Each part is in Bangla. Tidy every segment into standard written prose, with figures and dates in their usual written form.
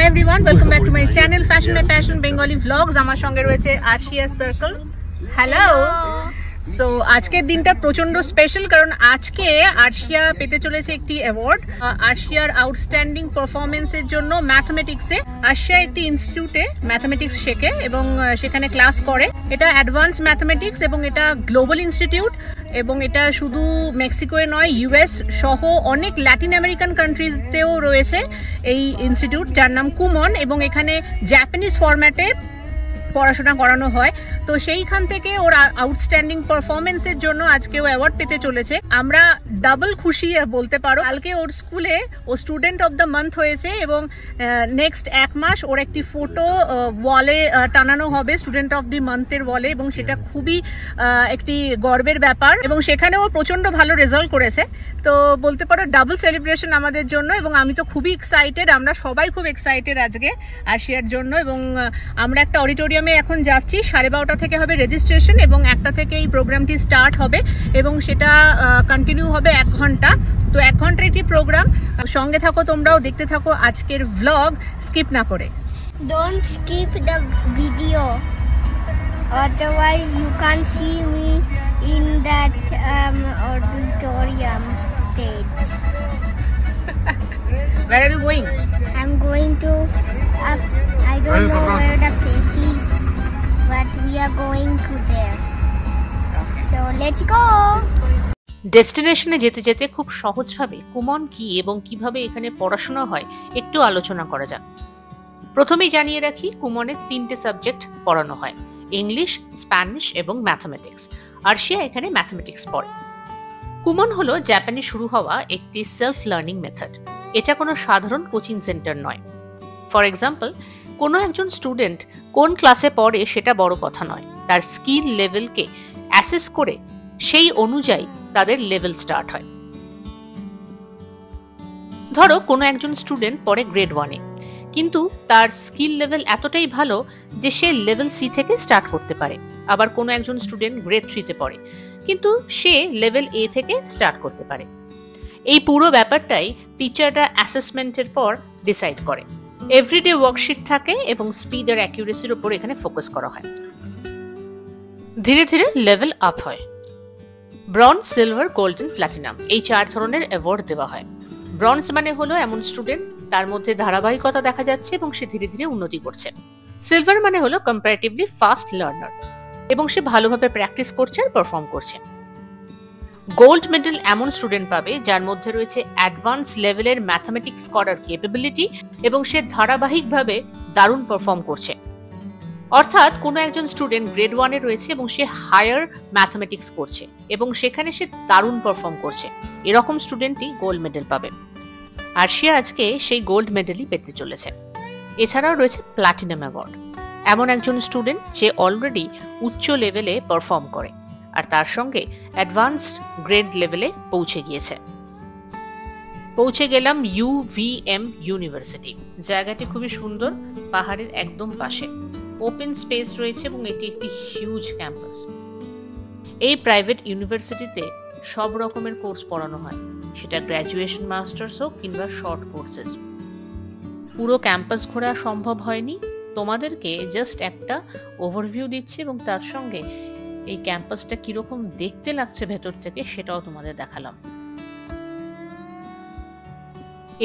Hi everyone, welcome back to my channel Fashion by Passion Bengali Vlogs. আমার সঙ্গে রয়েছে আরশিয়া সার্কেল। হ্যালো। সো আজকের দিনটা প্রচন্ড স্পেশাল কারণ আজকে আরশিয়া পেতে চলেছে একটি অ্যাওয়ার্ড। আরশিয়ার আউটস্ট্যান্ডিং পারফরমেন্সের জন্য ম্যাথমেটিক্সে। আরশিয়া একটি ইনস্টিটিউটে ম্যাথমেটিক্স শেখে এবং সেখানে ক্লাস করে। এটা অ্যাডভান্স ম্যাথমেটিক্স এবং এটা গ্লোবাল ইনস্টিটিউট এবং এটা শুধু মেক্সিকোয় নয়, ইউএস সহ অনেক ল্যাটিন আমেরিকান কান্ট্রিজতেও রয়েছে এই ইনস্টিটিউট, যার নাম কুমন, এবং এখানে জাপানিজ ফরম্যাটে পড়াশোনা করানো হয়। তো সেইখান থেকে ওর আউটস্ট্যান্ডিং পারফরমেন্সের জন্য আজকে ও অ্যাওয়ার্ড পেতে চলেছে। আমরা ডাবল খুশি বলতে পারো। কালকে ওর স্কুলে ও স্টুডেন্ট অফ দ্য মান্থ হয়েছে এবং নেক্সট এক মাস ওর একটি ফটো ওয়ালে টানানো হবে, স্টুডেন্ট অফ দি মান্থের ওয়ালে, এবং সেটা খুবই একটি গর্বের ব্যাপার এবং সেখানে ও প্রচন্ড ভালো রেজাল্ট করেছে। তো বলতে পারো ডাবল সেলিব্রেশন আমাদের জন্য এবং আমি তো খুবই এক্সাইটেড। আমরা সবাই খুব এক্সাইটেড আজকে আরশিয়ার জন্য এবং আমরা একটা অডিটোরিয়ামে এখন যাচ্ছি। 12:30 থেকে হবে রেজিস্ট্রেশন এবং 1টা থেকে এই প্রোগ্রামটি স্টার্ট হবে এবং সেটা কন্টিনিউ হবে 1 ঘন্টা। তো 1 ঘন্টার একটি প্রোগ্রাম, সঙ্গে থাকো তোমরাও, দেখতে থাকো আজকের ভ্লগ স্কিপ না করে। Don't skip the video, otherwise you can't see me in that auditorium stage. Where are you going? I'm going to I don't know where the place is, but we are going to there. So let's go. ডেস্টিনেশনে যেতে যেতে খুব সহজভাবে কুমন কি এবং কিভাবে এখানে পড়াশোনা হয় একটু আলোচনা করা যাক। প্রথমেই জানিয়ে রাখি, কুমনের 3টে সাবজেক্ট পড়ানো হয়, ইংলিশ, স্প্যানিশ এবং ম্যাথমেটিক্স। আরশিয়া এখানে ম্যাথমেটিক্স পড়ে। কুমন হলো জাপানে শুরু হওয়া একটি সেলফ লার্নিং মেথড। এটা কোনো সাধারণ কোচিং সেন্টার নয়। ফর এক্সাম্পল, কোনো একজন স্টুডেন্ট কোন ক্লাসে পড়ে সেটা বড় কথা নয়, তার স্কিল লেভেলকে অ্যাসেস করে সেই অনুযায়ী তাদের লেভেল স্টার্ট হয়। ধরো কোনো একজন স্টুডেন্ট পড়ে গ্রেড 1-এ, কিন্তু তার স্কিল লেভেল এতটাই ভালো যে সে লেভেল সি থেকে স্টার্ট করতে পারে। আবার কোনো একজন স্টুডেন্ট গ্রেড 3-তে পড়ে, কিন্তু সে লেভেল এ থেকে স্টার্ট করতে পারে। এই পুরো ব্যাপারটাই টিচাররা অ্যাসেসমেন্টের পর ডিসাইড করে। এভরিডে ওয়ার্কশিট থাকে এবং স্পিড আর অ্যাকিউরেসির উপর এখানে ফোকাস করা হয়। ধীরে ধীরে লেভেল আপ হয়। ব্রঞ্জ, সিলভার, গোল্ডেন, প্ল্যাটিনাম, এই 4 ধরনের অ্যাওয়ার্ড দেওয়া হয়। ব্রঞ্জ মানে হলো এমন স্টুডেন্ট তার মধ্যে ধারাবাহিকতা দেখা যাচ্ছে এবং সে ধীরে ধীরে উন্নতি করছে। সিলভার মানে হলো কম্পারেটিভলি ফাস্ট লার্নার এবং সে ভালোভাবে প্র্যাকটিস করছে আর পারফর্ম করছে। গোল্ড মেডেল এমন স্টুডেন্ট পাবে যার মধ্যে রয়েছে অ্যাডভান্স লেভেলের ম্যাথমেটিক্স করার ক্যাপাবিলিটি এবং সে ধারাবাহিকভাবে দারুণ পারফর্ম করছে। অর্থাৎ কোনো একজন স্টুডেন্ট গ্রেড 1-এ রয়েছে এবং সে হায়ার ম্যাথমেটিক্স করছে এবং সেখানে সে দারুণ পারফর্ম করছে, এরকম স্টুডেন্টই গোল্ড মেডেল পাবে। আরশিয়া আজকে সেই গোল্ড মেডেলই পেতে চলেছে। এছাড়াও রয়েছে প্ল্যাটিনাম অ্যাওয়ার্ড, এমন একজন স্টুডেন্ট যে অলরেডি উচ্চ লেভেলে পারফর্ম করে আর তার সঙ্গে অ্যাডভান্সড গ্রেড লেভেলে পৌঁছে গিয়েছে। পৌঁছে গেলাম UVM ইউনিভার্সিটি। জায়গাটি খুবই সুন্দর, পাহাড়ের একদম পাশে, ওপেন স্পেস রয়েছে এবং এটি একটি হিউজ ক্যাম্পাস। এই প্রাইভেট ইউনিভার্সিটিতে সব রকমের কোর্স পড়ানো হয়, সেটা গ্র্যাজুয়েশন, মাস্টার্স হোক কিংবা শর্ট কোর্সেস। পুরো ক্যাম্পাস ঘোরা সম্ভব হয়নি, তোমাদেরকে জাস্ট একটা ওভারভিউ দিচ্ছি এবং তার সঙ্গে এই ক্যাম্পাসটা কিরকম দেখতে লাগছে ভেতর থেকে সেটাও তোমাদের দেখালাম।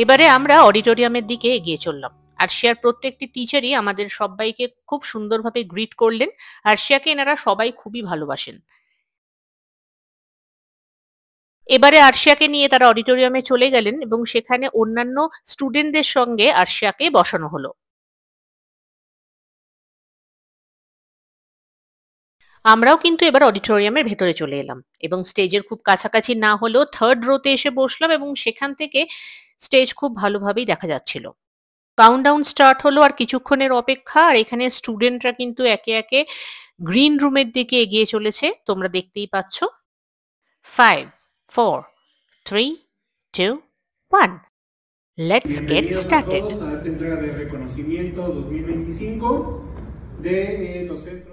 এবারে আমরা অডিটোরিয়ামের দিকে এগিয়ে চললাম। আরশিয়ার প্রত্যেকটি টিচারই আমাদের সবাইকে খুব সুন্দরভাবে গ্রিট করলেন। আরশিয়াকে এনারা সবাই খুবই ভালোবাসেন। এবারে আরশিয়াকে নিয়ে তারা অডিটোরিয়ামে চলে গেলেন এবং সেখানে অন্যান্য স্টুডেন্টদের সঙ্গে আরশিয়াকে বসানো হলো। আমরাও কিন্তু এবার অডিটোরিয়ামের ভেতরে চলে এলাম এবং স্টেজের খুব কাছাকাছি না হলেও 3rd রোতে এসে বসলাম এবং সেখান থেকে স্টেজ খুব ভালোভাবেই দেখা যাচ্ছিল। কাউন্টডাউন স্টার্ট হলো আর কিছুক্ষণের অপেক্ষা, আর এখানে স্টুডেন্টরা কিন্তু একে একে গ্রিন রুমের দিকে এগিয়ে চলেছে, তোমরা দেখতেই পাচ্ছ। 5, 4, 3, 2, 1. Let's get started.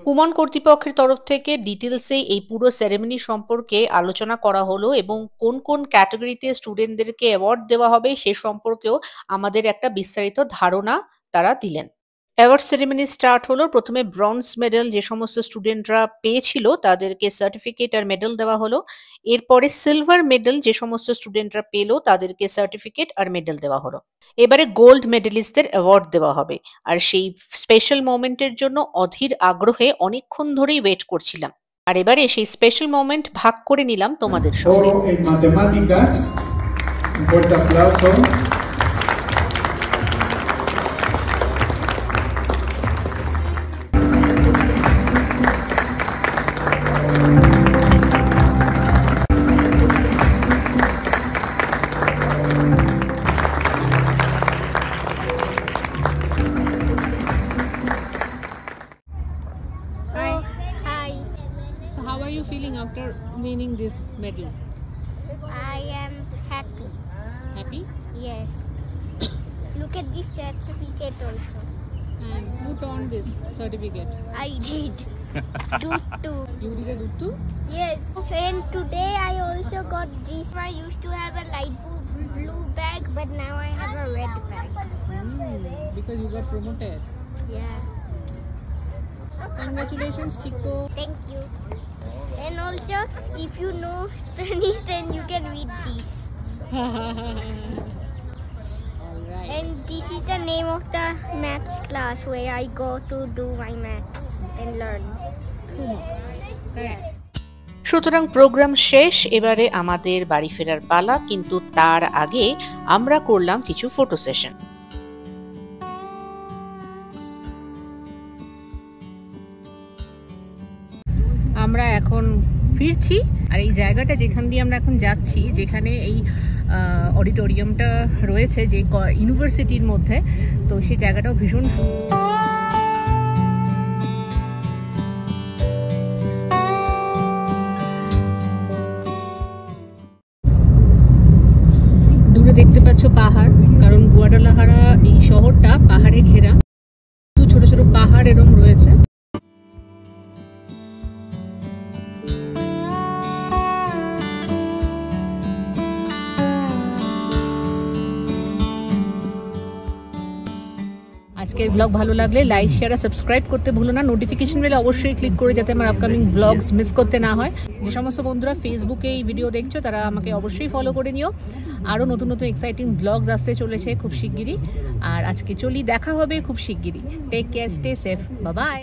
কুমন কর্তৃপক্ষের তরফ থেকে ডিটেলসে এই পুরো সেরেমনি সম্পর্কে আলোচনা করা হলো এবং কোন কোন ক্যাটাগরিতে স্টুডেন্টদেরকে অ্যাওয়ার্ড দেওয়া হবে সে সম্পর্কেও আমাদের একটা বিস্তারিত ধারণা তারা দিলেন। অ্যাওয়ার্ড সেরেমনি স্টার্ট হলো। প্রথমে ব্রোঞ্জ মেডেল যে সমস্ত স্টুডেন্টরা পেয়েছিল তাদেরকে সার্টিফিকেট আর মেডেল দেওয়া হলো। এরপরে সিলভার মেডেল যে সমস্ত স্টুডেন্টরা পেলো তাদেরকে সার্টিফিকেট আর মেডেল দেওয়া হলো। এবারে গোল্ড মেডেলিস্টদের অ্যাওয়ার্ড দেওয়া হবে। আর সেই স্পেশাল মোমেন্টের জন্য অধীর আগ্রহে অনেকক্ষণ ধরেই ওয়েট করছিলাম। আর এবারে সেই স্পেশাল মোমেন্ট ভাগ করে নিলাম তোমাদের সঙ্গে। How are you feeling after winning this medal? I am happy. Happy? Yes. Look at this certificate also. And who turned this certificate? I did. Duttu. You did a Duttu? Yes. And today I also got this. I used to have a light blue bag, but now I have a red bag. Because you got promoted. Yeah. Congratulations, Chico. Thank you. And also, if you know Spanish, then you can read this. Alright. And this is the name of the maths class where I go to do my maths and learn. Correct. সুতরাং প্রোগ্রাম শেষ। এবারে আমাদের বাড়ি ফেরার পালা, কিন্তু তার আগে আমরা করলাম কিছু ফটো সেশন। আমরা এখন ফিরছি, আর এই জায়গাটা যেখান দিয়ে আমরা এখন যাচ্ছি, যেখানে এই অডিটোরিয়ামটা রয়েছে যে ইউনিভার্সিটির মধ্যে, তো সেই জায়গাটাও ভীষণ দূরে দেখতে পাচ্ছ পাহাড়, কারণ গুয়াডালাহারা এই শহরটা পাহাড়ে ঘেরা, ছোট ছোট পাহাড় এরকম রয়েছে। আজকের ব্লগ ভালো লাগলে লাইক শেয়ার আর সাবস্ক্রাইব করতে ভুলো না। নোটিফিকেশন বেলে অবশ্যই ক্লিক করে যাতে আমার আপকামিং ব্লগস মিস করতে না হয়। যে সমস্ত বন্ধুরা ফেসবুকে এই ভিডিও দেখছো তারা আমাকে অবশ্যই ফলো করে নিও। আরও নতুন নতুন এক্সাইটিং ব্লগস আসতে চলেছে খুব শিগগিরই। আর আজকে চলি, দেখা হবে খুব শিগগিরই। Take care, stay safe, bye by.